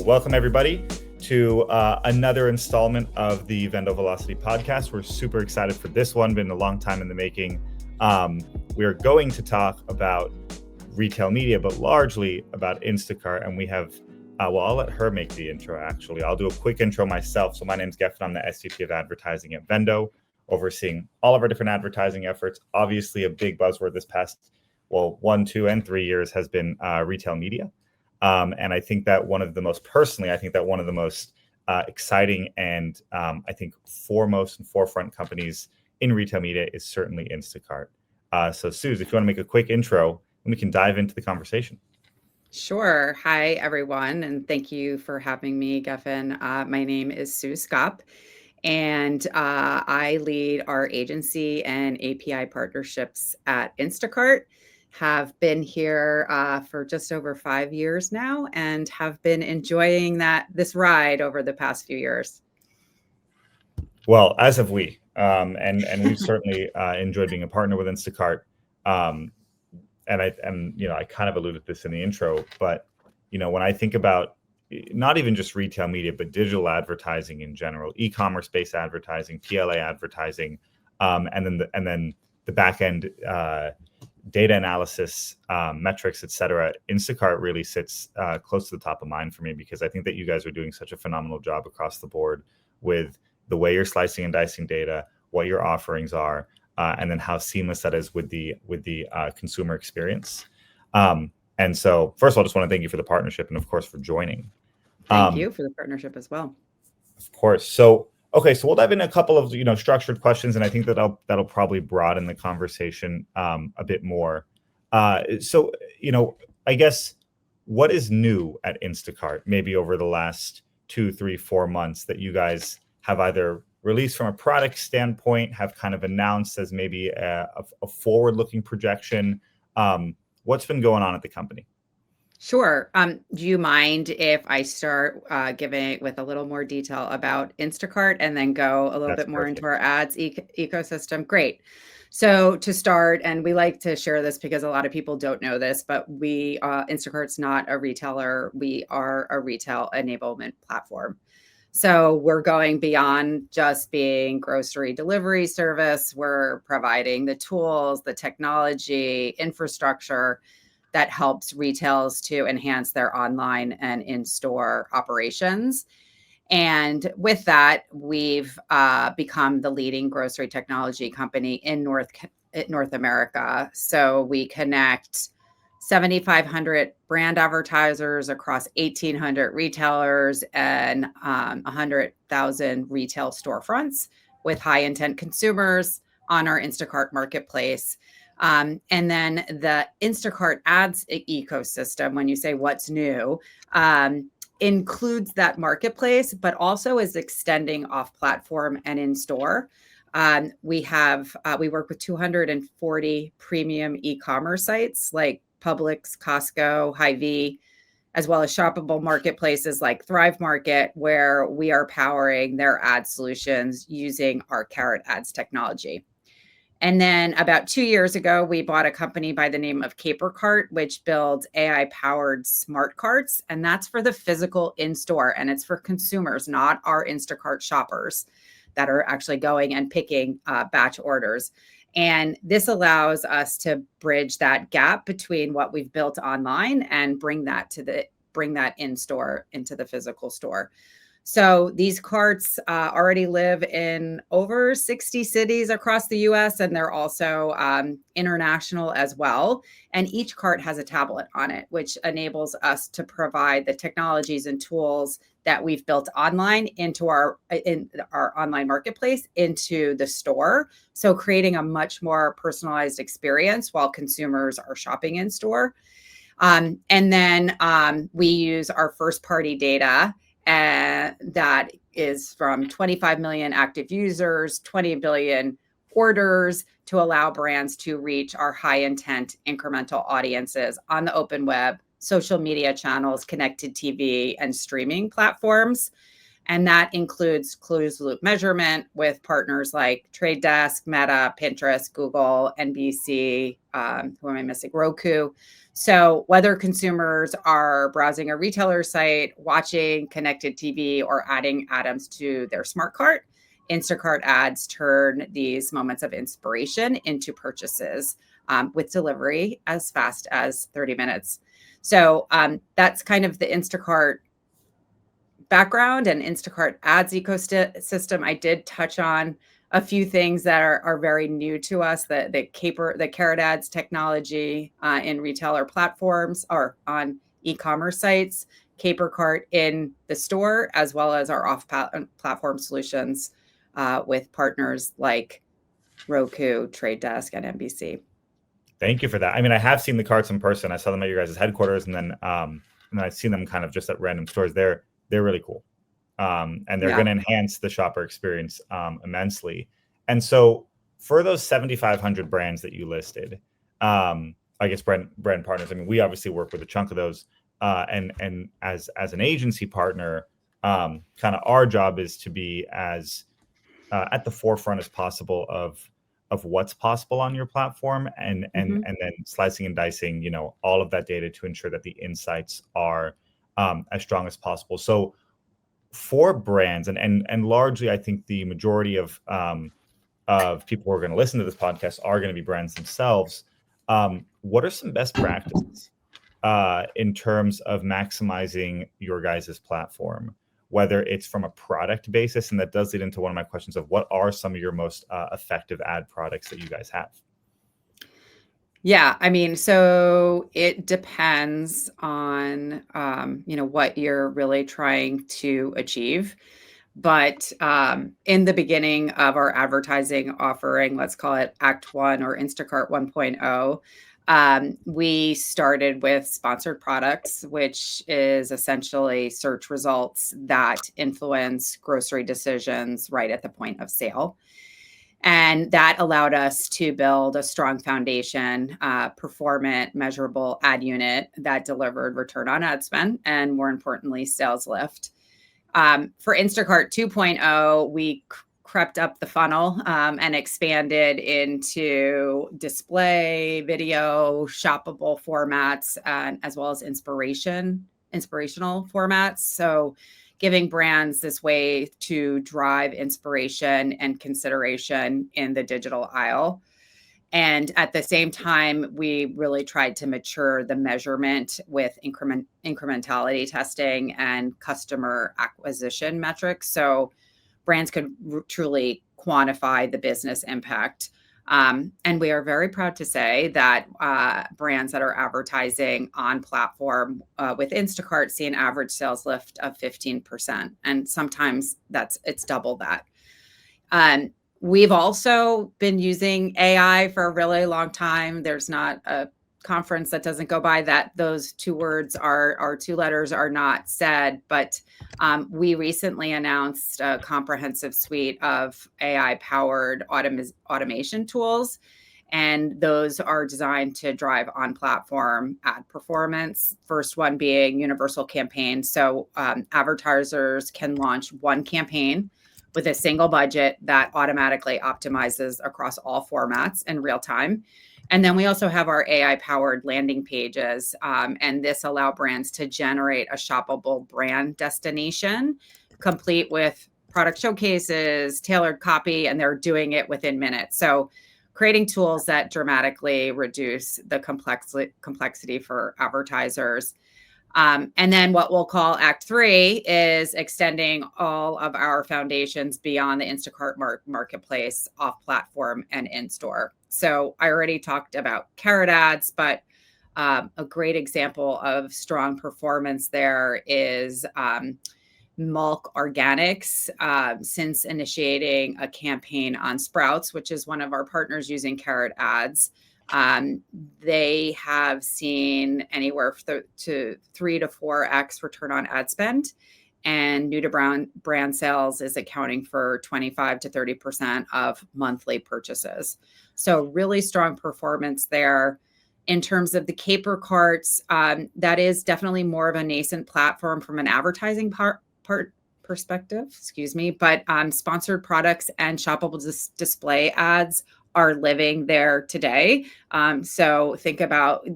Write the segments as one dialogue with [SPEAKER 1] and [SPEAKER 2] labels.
[SPEAKER 1] Welcome everybody to another installment of the VENDO Velocity podcast. We're super excited for this one, been a long time in the making. We're going to talk about retail media, but largely about Instacart. And we have, I'll let her make the intro actually. I'll do a quick intro myself. So my name's Gefen, I'm the SVP of advertising at VENDO, overseeing all of our different advertising efforts. Obviously a big buzzword this past, 1, 2, and 3 years has been retail media. And I think that one of the most exciting and I think foremost and forefront companies in retail media is certainly Instacart. So Suze, if you want to make a quick intro, we can dive into the conversation.
[SPEAKER 2] Sure. Hi, everyone, and thank you for having me, Gefen. My name is Sue Skop, and I lead our agency and API partnerships at Instacart. Have been here for just over 5 years now and have been enjoying this ride over the past few years.
[SPEAKER 1] Well, as have we, and we've certainly enjoyed being a partner with Instacart. And I kind of alluded to this in the intro, but when I think about not even just retail media, but digital advertising in general, e-commerce based advertising, PLA advertising, and then the back end data analysis, metrics, et cetera, Instacart really sits close to the top of mind for me, because I think that you guys are doing such a phenomenal job across the board with the way you're slicing and dicing data, what your offerings are, and then how seamless that is with the consumer experience. And so first of all, I just want to thank you for the partnership and of course for joining.
[SPEAKER 2] Thank you for the partnership as well.
[SPEAKER 1] Of course. So we'll dive into a couple of structured questions, and I think that'll probably broaden the conversation a bit more. So I guess what is new at Instacart maybe over the last 2, 3, 4 months that you guys have either released from a product standpoint, have kind of announced as maybe a forward-looking projection? What's been going on at the company?
[SPEAKER 2] Sure. Do you mind if I start giving with a little more detail about Instacart and then go a little bit more into our ads ecosystem? Great. So to start, and we like to share this because a lot of people don't know this, but Instacart's not a retailer. We are a retail enablement platform. So we're going beyond just being grocery delivery service. We're providing the tools, the technology, infrastructure that helps retailers to enhance their online and in-store operations. And with that, we've become the leading grocery technology company in North America. So we connect 7,500 brand advertisers across 1,800 retailers and 100,000 retail storefronts with high intent consumers on our Instacart marketplace. And then the Instacart ads ecosystem, when you say what's new, includes that marketplace, but also is extending off platform and in store. We work with 240 premium e-commerce sites like Publix, Costco, Hy-Vee, as well as shoppable marketplaces like Thrive Market, where we are powering their ad solutions using our Carrot Ads technology. And then about 2 years ago, we bought a company by the name of CaperCart, which builds AI-powered smart carts. And that's for the physical in-store. And it's for consumers, not our Instacart shoppers that are actually going and picking batch orders. And this allows us to bridge that gap between what we've built online and bring that in-store into the physical store. So these carts already live in over 60 cities across the US, and they're also international as well. And each cart has a tablet on it, which enables us to provide the technologies and tools that we've built online in our online marketplace into the store. So creating a much more personalized experience while consumers are shopping in store. And then we use our first party data, and that is from 25 million active users, 20 billion orders, to allow brands to reach our high intent incremental audiences on the open web, social media channels, connected TV, and streaming platforms. And that includes closed loop measurement with partners like Trade Desk, Meta, Pinterest, Google, NBC, who am I missing? Roku. So whether consumers are browsing a retailer site, watching connected TV, or adding items to their smart cart, Instacart ads turn these moments of inspiration into purchases with delivery as fast as 30 minutes. So that's kind of the Instacart background and Instacart ads ecosystem. I did touch on a few things that are very new to us, the carrot ads technology in retailer platforms or on e-commerce sites, Caper Cart in the store, as well as our off-platform solutions with partners like Roku, Trade Desk, and NBC.
[SPEAKER 1] Thank you for that. I mean, I have seen the carts in person. I saw them at your guys' headquarters, and then I've seen them kind of just at random stores. They're really cool, and they're going to enhance the shopper experience immensely. And so, for those 7,500 brands that you listed, I guess brand partners. I mean, we obviously work with a chunk of those, and as an agency partner, kind of our job is to be as at the forefront as possible of what's possible on your platform, and then slicing and dicing, all of that data to ensure that the insights are as strong as possible. So for brands, and largely, I think the majority of people who are going to listen to this podcast are going to be brands themselves. What are some best practices in terms of maximizing your guys' platform, whether it's from a product basis? And that does lead into one of my questions of what are some of your most effective ad products that you guys have?
[SPEAKER 2] Yeah, I mean, so it depends on, what you're really trying to achieve. But in the beginning of our advertising offering, let's call it Act 1 or Instacart 1.0, we started with sponsored products, which is essentially search results that influence grocery decisions right at the point of sale. And that allowed us to build a strong foundation, performant, measurable ad unit that delivered return on ad spend and, more importantly, sales lift. For Instacart 2.0, we crept up the funnel and expanded into display, video, shoppable formats, as well as inspirational formats. So giving brands this way to drive inspiration and consideration in the digital aisle. And at the same time, we really tried to mature the measurement with incrementality testing and customer acquisition metrics, so brands could truly quantify the business impact. And we are very proud to say that brands that are advertising on platform with Instacart see an average sales lift of 15%. And sometimes it's double that. We've also been using AI for a really long time. There's not a conference that doesn't go by that those two letters are not said, but we recently announced a comprehensive suite of AI-powered automation tools, and those are designed to drive on-platform ad performance. First one being universal campaign. So advertisers can launch one campaign with a single budget that automatically optimizes across all formats in real time. And then we also have our AI-powered landing pages, and this allows brands to generate a shoppable brand destination, complete with product showcases, tailored copy, and they're doing it within minutes. So creating tools that dramatically reduce the complexity for advertisers. And then what we'll call Act 3 is extending all of our foundations beyond the Instacart marketplace, off-platform, and in-store. So I already talked about carrot ads, but a great example of strong performance there is Milk Organics. Since initiating a campaign on Sprouts, which is one of our partners using carrot ads, they have seen anywhere to 3 to 4x return on ad spend, and new to brand sales is accounting for 25 to 30% of monthly purchases. So really strong performance there. In terms of the Caper Carts, that is definitely more of a nascent platform from an advertising perspective, excuse me, but sponsored products and shoppable display ads are living there today. So think about,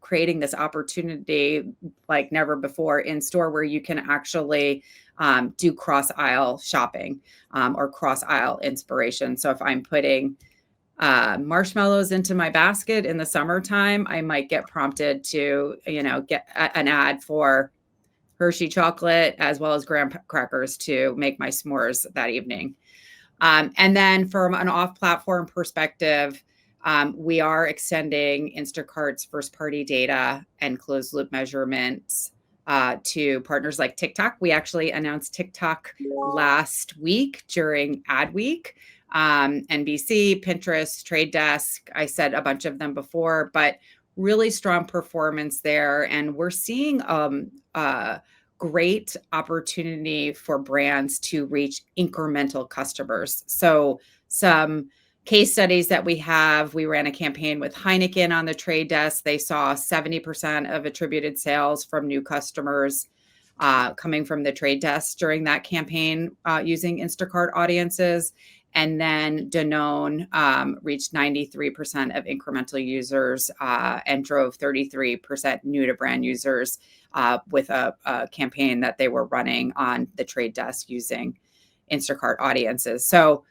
[SPEAKER 2] creating this opportunity like never before in store where you can actually do cross aisle shopping or cross aisle inspiration. So if I'm putting marshmallows into my basket in the summertime, I might get prompted to, get an ad for Hershey chocolate as well as graham crackers to make my s'mores that evening. And then from an off-platform perspective, we are extending Instacart's first-party data and closed-loop measurements to partners like TikTok. We actually announced TikTok last week during Ad Week. NBC, Pinterest, Trade Desk. I said a bunch of them before, but really strong performance there. And we're seeing great opportunity for brands to reach incremental customers. So some case studies that we ran a campaign with Heineken on the Trade Desk. They saw 70% of attributed sales from new customers coming from the Trade Desk during that campaign using Instacart audiences. And then Danone reached 93% of incremental users and drove 33% new to brand users with a campaign that they were running on the Trade Desk using Instacart audiences. So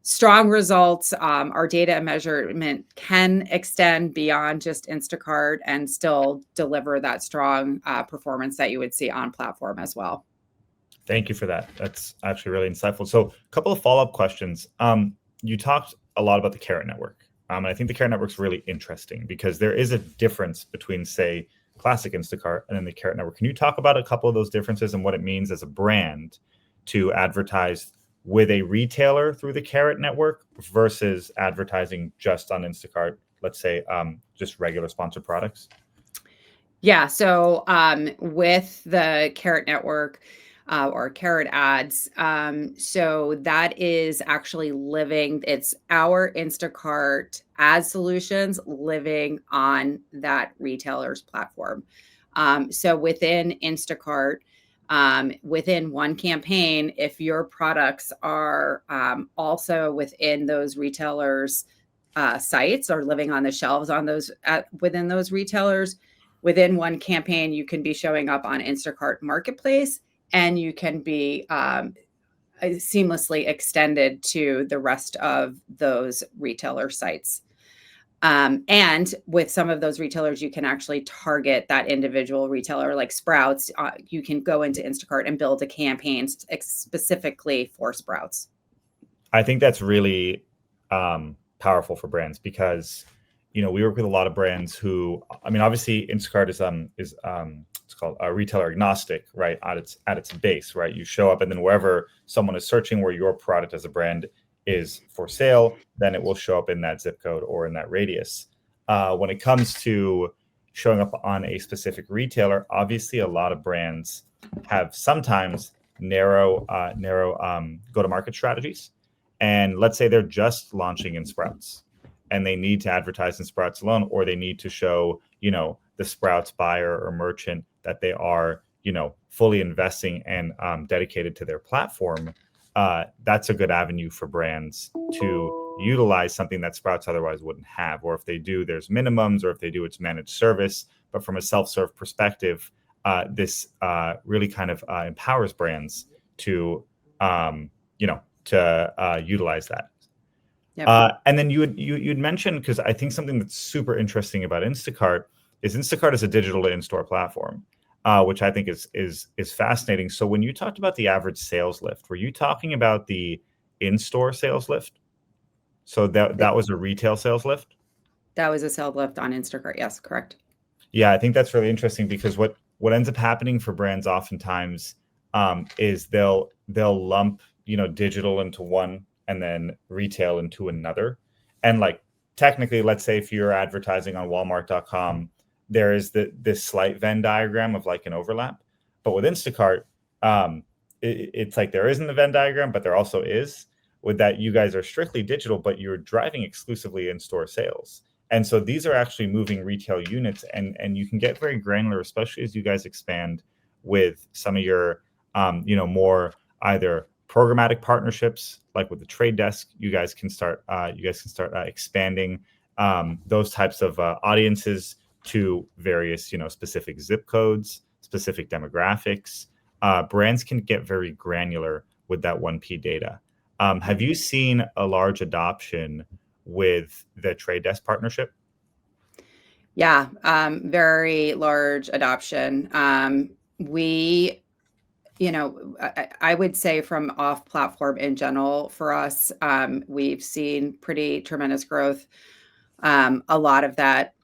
[SPEAKER 2] strong results. Our data and measurement can extend beyond just Instacart and still deliver that strong performance that you would see on platform as well.
[SPEAKER 1] Thank you for that. That's actually really insightful. So a couple of follow-up questions. You talked a lot about the Carrot Network. And I think the Carrot Network is really interesting because there is a difference between, say, classic Instacart and then the Carrot Network. Can you talk about a couple of those differences and what it means as a brand to advertise with a retailer through the Carrot Network versus advertising just on Instacart, let's say, just regular sponsored products?
[SPEAKER 2] Yeah. So with the Carrot Network, or Carrot ads. So that is actually living. It's our Instacart ad solutions living on that retailer's platform. So within Instacart, within one campaign, if your products are also within those retailers' sites or living on the shelves on those within those retailers, within one campaign, you can be showing up on Instacart Marketplace, and you can be seamlessly extended to the rest of those retailer sites. And with some of those retailers, you can actually target that individual retailer, like Sprouts. You can go into Instacart and build a campaign specifically for Sprouts.
[SPEAKER 1] I think that's really powerful for brands because, we work with a lot of brands who, obviously Instacart is it's called retailer agnostic, right? At its base, right? You show up and then wherever someone is searching where your product as a brand is for sale, then it will show up in that zip code or in that radius. When it comes to showing up on a specific retailer, obviously a lot of brands have sometimes narrow go-to-market strategies. And let's say they're just launching in Sprouts and they need to advertise in Sprouts alone, or they need to show, the Sprouts buyer or merchant that they are, fully investing and dedicated to their platform. That's a good avenue for brands to utilize something that Sprouts otherwise wouldn't have. Or if they do, there's minimums, or if they do, it's managed service. But from a self-serve perspective, this really kind of empowers brands to, utilize that. Yep. And then you'd mentioned, because I think something that's super interesting about Instacart is a digital to in-store platform, which I think is fascinating. So when you talked about the average sales lift, were you talking about the in-store sales lift? So that was a retail sales lift?
[SPEAKER 2] That was a sales lift on Instacart. Yes, correct.
[SPEAKER 1] Yeah, I think that's really interesting because what ends up happening for brands oftentimes is they'll lump digital into one and then retail into another. And like technically, let's say if you're advertising on Walmart.com, there is this slight Venn diagram of like an overlap. But with Instacart, it's like there isn't the Venn diagram, but there also is. With that, you guys are strictly digital, but you're driving exclusively in-store sales. And so these are actually moving retail units, and you can get very granular, especially as you guys expand with some of your more either programmatic partnerships, like with the trade desk. You guys can start expanding those types of audiences to various, specific zip codes, specific demographics. Brands can get very granular with that 1P data. Have you seen a large adoption with the trade desk partnership?
[SPEAKER 2] Yeah, very large adoption. We, I would say from off platform in general for us, we've seen pretty tremendous growth. A lot of that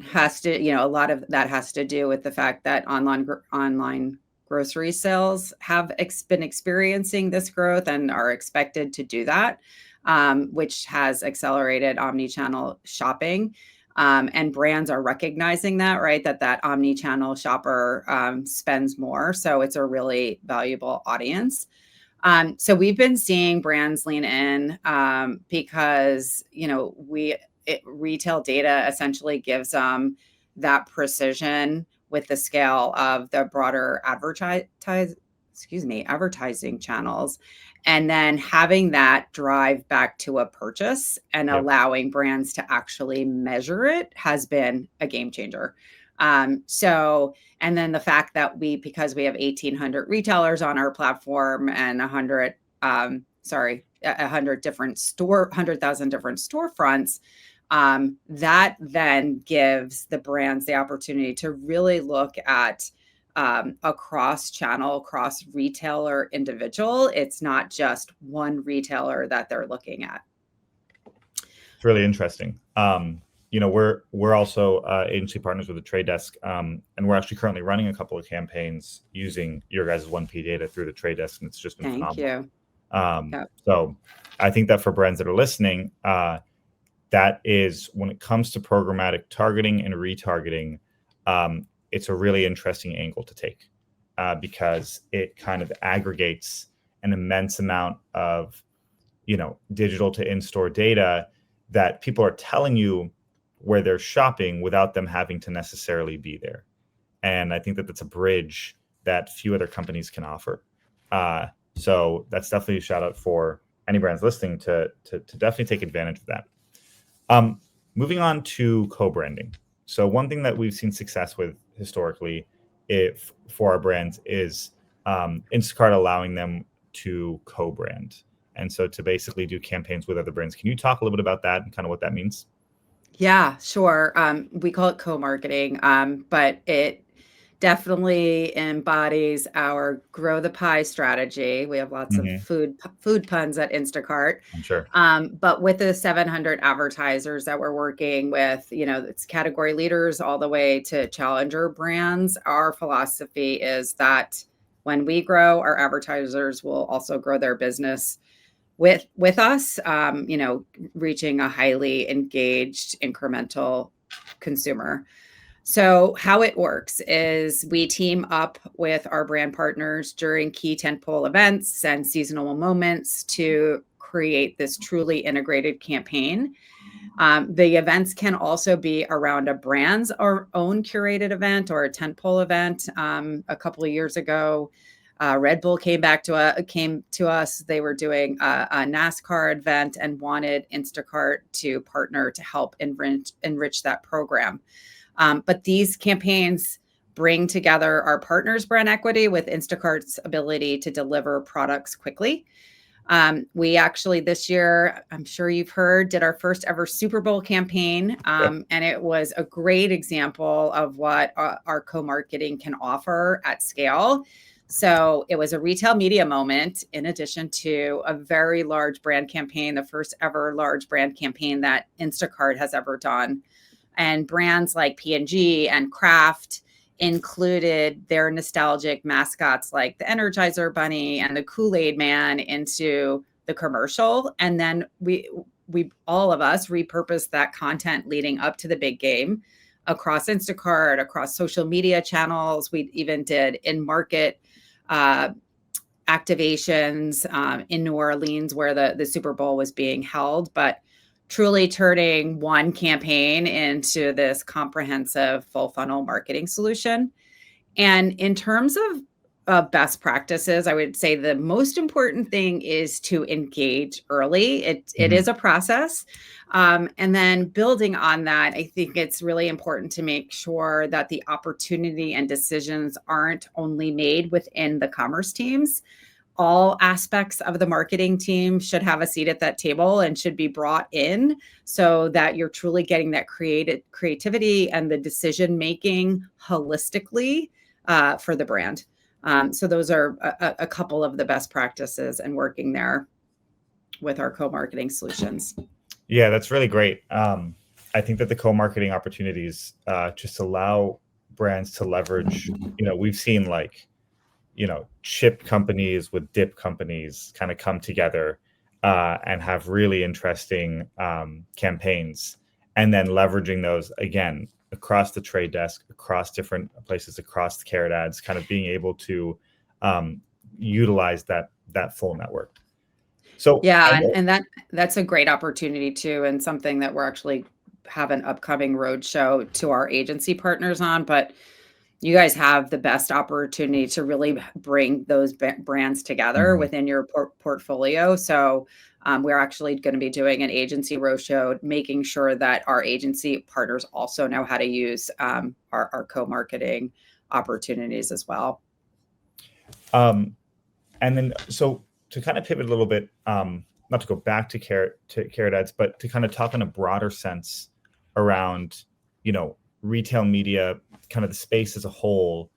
[SPEAKER 2] has to do with the fact that online grocery sales have been experiencing this growth and are expected to do that, which has accelerated omni-channel shopping. And brands are recognizing that, right? That omni-channel shopper spends more. So it's a really valuable audience. So we've been seeing brands lean in because, retail data essentially gives them that precision with the scale of the broader advertising channels. And then having that drive back to a purchase and
[SPEAKER 1] Yep.
[SPEAKER 2] allowing brands to actually measure it has been a game changer. And then the fact that because we have 1,800 retailers on our platform and 100,000 different 100,000 different storefronts, that then gives the brands the opportunity to really look at a cross-channel, cross-retailer individual. It's not just one retailer that they're looking at.
[SPEAKER 1] It's really interesting. We're also agency partners with the Trade Desk, and we're actually currently running a couple of campaigns using your guys' 1P data through the Trade Desk, and it's just been phenomenal.
[SPEAKER 2] Thank you.
[SPEAKER 1] So I think that for brands that are listening, that is, when it comes to programmatic targeting and retargeting, it's a really interesting angle to take because it kind of aggregates an immense amount of, digital to in-store data that people are telling you where they're shopping without them having to necessarily be there. And I think that that's a bridge that few other companies can offer. So that's definitely a shout out for any brands listening to definitely take advantage of that. Moving on to co-branding. So one thing that we've seen success with historically for our brands is Instacart allowing them to co-brand. And so to basically do campaigns with other brands. Can you talk a little bit about that and kind of what that means?
[SPEAKER 2] Yeah, sure. We call it co-marketing, but it definitely embodies our grow the pie strategy. We have lots of food puns at Instacart.
[SPEAKER 1] I'm sure.
[SPEAKER 2] But with the 700 advertisers that we're working with, it's category leaders all the way to challenger brands. Our philosophy is that when we grow, our advertisers will also grow their business with us, reaching a highly engaged incremental consumer. So how it works is we team up with our brand partners during key tentpole events and seasonal moments to create this truly integrated campaign. The events can also be around a brand's or own curated event or a tentpole event. A couple of years ago, Red Bull came to us. They were doing a NASCAR event and wanted Instacart to partner to help enrich that program. But these campaigns bring together our partners' brand equity with Instacart's ability to deliver products quickly. We actually this year, I'm sure you've heard, did our first ever Super Bowl campaign. And it was a great example of what our co-marketing can offer at scale. So it was a retail media moment in addition to a very large brand campaign, the first ever large brand campaign that Instacart has ever done. And brands like P&G and Kraft included their nostalgic mascots like the Energizer Bunny and the Kool-Aid Man into the commercial. And then we all of us repurposed that content leading up to the big game across Instacart, across social media channels. We even did in-market activations in New Orleans where the Super Bowl was being held, but truly turning one campaign into this comprehensive full funnel marketing solution. And in terms of best practices, I would say the most important thing is to engage early. It is a process. And then building on that, I think it's really important to make sure that the opportunity and decisions aren't only made within the commerce teams. All aspects of the marketing team should have a seat at that table and should be brought in so that you're truly getting that creativity and the decision making holistically for the brand. So those are a couple of the best practices and working there with our co-marketing solutions.
[SPEAKER 1] Yeah, that's really great. I think that the co-marketing opportunities just allow brands to leverage, we've seen like, chip companies with dip companies kind of come together and have really interesting campaigns, and then leveraging those again across the trade desk, across different places, across the Carrot ads, kind of being able to utilize that full network. So
[SPEAKER 2] yeah, and that's a great opportunity too, and something that we're actually have an upcoming roadshow to our agency partners on. But you guys have the best opportunity to really bring those brands together within your portfolio. So we're actually going to be doing an agency roadshow, making sure that our agency partners also know how to use our co-marketing opportunities as well.
[SPEAKER 1] And then, so to kind of pivot a little bit, not to go back to Carrot ads, but to kind of talk in a broader sense around, retail media, kind of the space as a whole.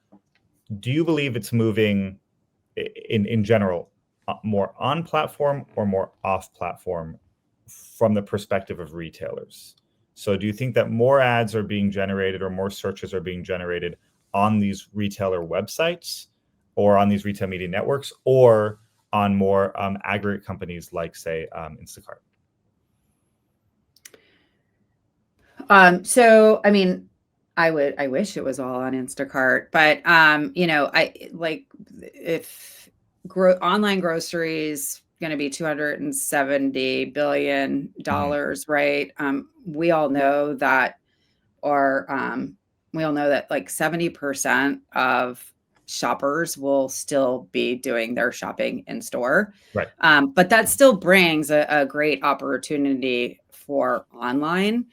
[SPEAKER 1] Do you believe it's moving in general more on platform or more off platform from the perspective of retailers? So do you think that more ads are being generated or more searches are being generated on these retailer websites or on these retail media networks, or on more aggregate companies like, say, Instacart?
[SPEAKER 2] So, I mean, I wish it was all on Instacart, but I like if online groceries going to be $270 billion, right? We all know that, like 70% of shoppers will still be doing their shopping in store.
[SPEAKER 1] Right.
[SPEAKER 2] But that still brings a great opportunity for online.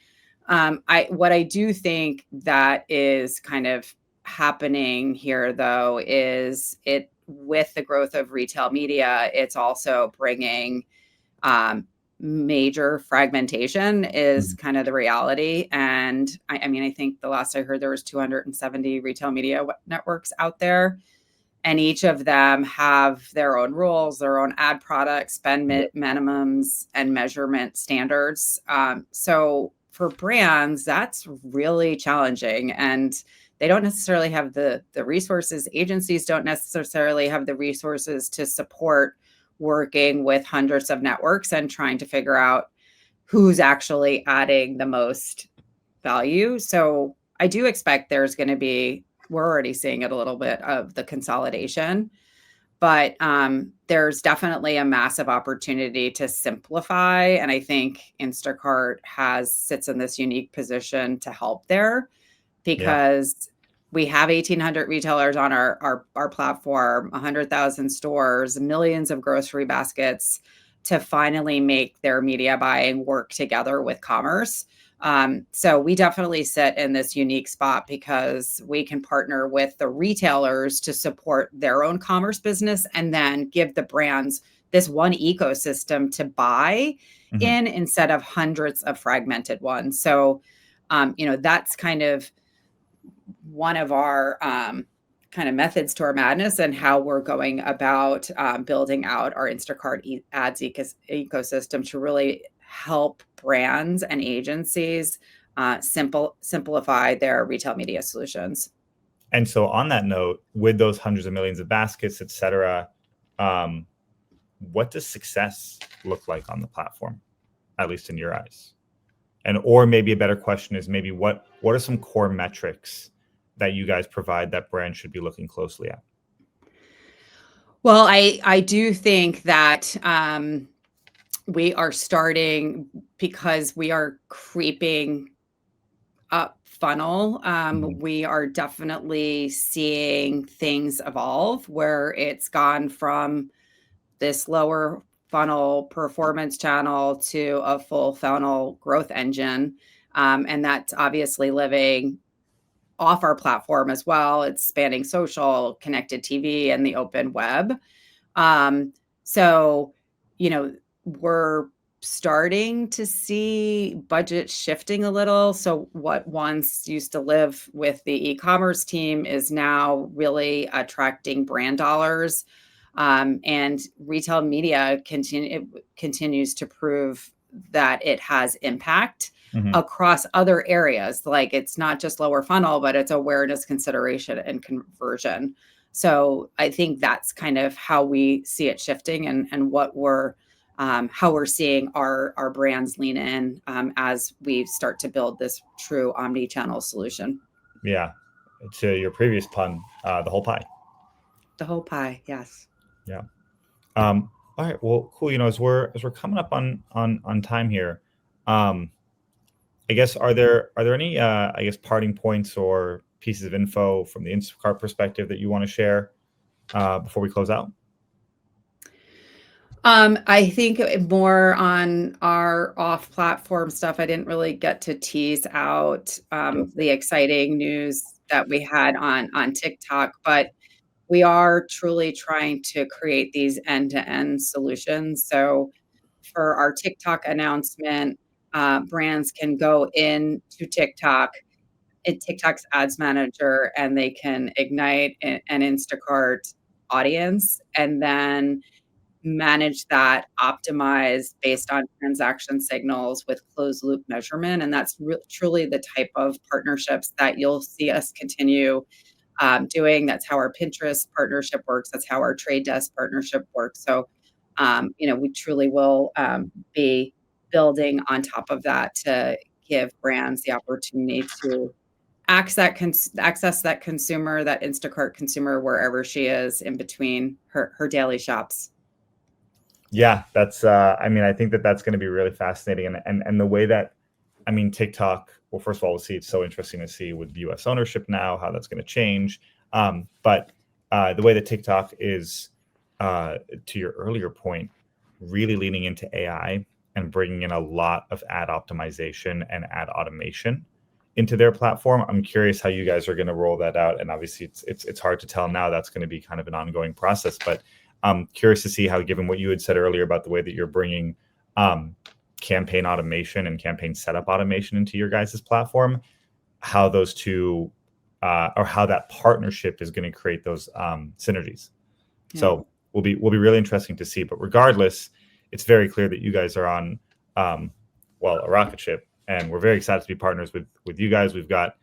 [SPEAKER 2] What I do think that is kind of happening here, though, is with the growth of retail media, it's also bringing major fragmentation is kind of the reality. And I mean, I think the last I heard there was 270 retail media networks out there, and each of them have their own rules, their own ad products, spend minimums, and measurement standards. So for brands, that's really challenging, and they don't necessarily have the resources. Agencies don't necessarily have the resources to support working with hundreds of networks and trying to figure out who's actually adding the most value. So I do expect there's going to be, we're already seeing it a little bit of the consolidation, but there's definitely a massive opportunity to simplify. And I think Instacart sits in this unique position to help there, because we have 1,800 retailers on our platform, 100,000 stores, millions of grocery baskets to finally make their media buying work together with commerce. So we definitely sit in this unique spot because we can partner with the retailers to support their own commerce business and then give the brands this one ecosystem to buy in instead of hundreds of fragmented ones. So, that's kind of one of our kind of methods to our madness and how we're going about building out our Instacart ads ecosystem to really help brands and agencies simplify their retail media solutions.
[SPEAKER 1] And so on that note, with those hundreds of millions of baskets, et cetera, what does success look like on the platform, at least in your eyes? And or maybe a better question is maybe what are some core metrics that you guys provide that brands should be looking closely at?
[SPEAKER 2] Well, I do think that we are starting, because we are creeping up funnel.
[SPEAKER 1] Mhm.
[SPEAKER 2] We are definitely seeing things evolve where it's gone from this lower funnel performance channel to a full funnel growth engine. And that's obviously living off our platform as well. It's spanning social, connected TV, and the open web. Um, so, you know, we're starting to see budget shifting a little. So, what once used to live with the e-commerce team is now really attracting brand dollars. And retail media continues to prove that it has impact
[SPEAKER 1] Mhm.
[SPEAKER 2] across other areas. Like it's not just lower funnel, but it's awareness, consideration, and conversion. So I think that's kind of how we see it shifting, and what we're how we're seeing our brands lean in as we start to build this true omni-channel solution.
[SPEAKER 1] Yeah. To your previous pun, the whole pie.
[SPEAKER 2] The whole pie, yes.
[SPEAKER 1] Yeah. All right. Well, cool. As we're coming up on time here, um, I guess are there any I guess parting points or pieces of info from the Instacart perspective that you want to share before we close out?
[SPEAKER 2] I think more on our off-platform stuff. I didn't really get to tease out
[SPEAKER 1] Sure.
[SPEAKER 2] the exciting news that we had on TikTok, but we are truly trying to create these end-to-end solutions. So for our TikTok announcement, brands can go into TikTok's ads manager, and they can ignite an Instacart audience, and then manage that, optimize based on transaction signals with closed loop measurement. And that's truly the type of partnerships that you'll see us continue doing. That's how our Pinterest partnership works. That's how our Trade Desk partnership works. So, we truly will be building on top of that to give brands the opportunity to access that consumer, that Instacart consumer, wherever she is in between her daily shops.
[SPEAKER 1] Yeah, that's I mean, I think that that's going to be really fascinating, and the way that I mean TikTok, well, first of all, we'll see, it's so interesting to see with US ownership now how that's going to change. But the way that TikTok is to your earlier point, really leaning into AI and bringing in a lot of ad optimization and ad automation into their platform. I'm curious how you guys are going to roll that out, and obviously it's hard to tell now. That's going to be kind of an ongoing process, but I'm curious to see how, given what you had said earlier about the way that you're bringing um, campaign automation and campaign setup automation into your guys' platform, how those two or how that partnership is going to create those synergies.
[SPEAKER 2] Yeah.
[SPEAKER 1] So will be really interesting to see. But regardless, it's very clear that you guys are on well, a rocket ship, and we're very excited to be partners with you guys. We've got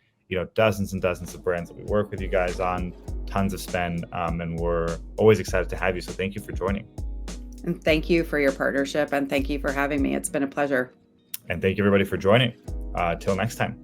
[SPEAKER 1] dozens and dozens of brands that we work with you guys on, tons of spend, and we're always excited to have you. So thank you for joining,
[SPEAKER 2] And thank you for your partnership, and thank you for having me. It's been a pleasure.
[SPEAKER 1] and thank you everybody for joining. Till next time.